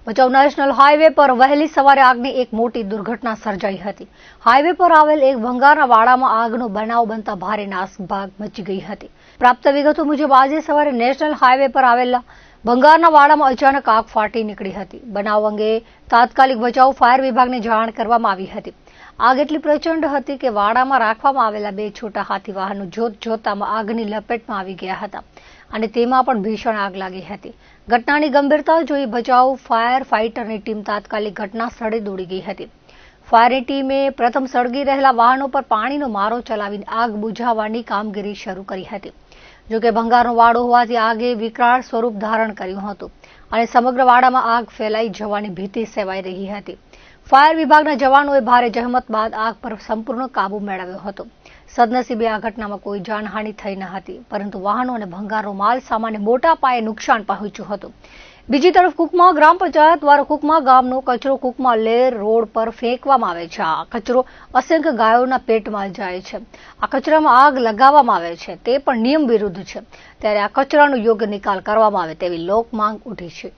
Bhachau national highway પર વહેલી સવારે આગની એક મોટી દુર્ઘટના સર્જાઈ હતી। હાઈવે પર આવેલ એક ભંગારના વાડામાં આગનો બનાવ બનતા ભારે નાસભાગ મચી ગઈ હતી। પ્રાપ્ત વિગતો મુજબ આજે સવારે નેશનલ હાઈવે પર આવેલા ભંગારના વાડામાં અચાનક આગ ફાટી નીકળી હતી। બનાવ અંગે તાત્કાલિક ભચાઉ ફાયર વિભાગને જાણ કરવામાં આવી હતી। આગ એટલી પ્રચંડ હતી કે વાડામાં રાખવામાં આવેલા બે છોટા હાથી વાહનો જોતજોતામાં આગની લપેટમાં આવી ગયા હતા અને તેમાં પણ ભીષણ આગ લાગી હતી। ઘટનાની ગંભીરતા જોઈ ભચાઉ ફાયર ફાઇટરની ટીમ તાત્કાલિક ઘટના સ્થળે દોડી ગઈ હતી। ફાયરની ટીમે પ્રથમ સળગી રહેલા વાહનો પર પાણીનો મારો ચલાવીને આગ બુઝાવવાની કામગીરી શરૂ કરી હતી। જોકે ભંગારનો વાડો હોવાથી આગે વિકરાળ સ્વરૂપ ધારણ કર્યું હતું અને સમગ્ર વાડામાં આગ ફેલાઈ જવાની ભીતિ સેવાઈ રહી હતી। ફાયર વિભાગના જવાનોએ ભારે જહેમત બાદ આગ પર સંપૂર્ણ કાબુ મેળવ્યો હતો। સદનસીબે આ ઘટનામાં કોઈ જાનહાનિ થઈ ન હતી, પરંતુ વાહનો અને ભંગારનો માલ સામાનને મોટા પાયે નુકસાન પહોંચ્યું હતું। બીજી તરફ કુકમા ગ્રામ પંચાયત દ્વારા કુકમા ગામનો કચરો કુકમા લેર રોડ પર ફેંકવામાં આવે છે। આ કચરો અસંખ્ય ગાયોના પેટમાં જાય છે। આ કચરામાં આગ લગાવવામાં આવે છે તે પણ નિયમ વિરુદ્ધ છે। ત્યારે આ કચરાનો યોગ્ય નિકાલ કરવામાં આવે તેવી લોક માંગ ઉઠી છે।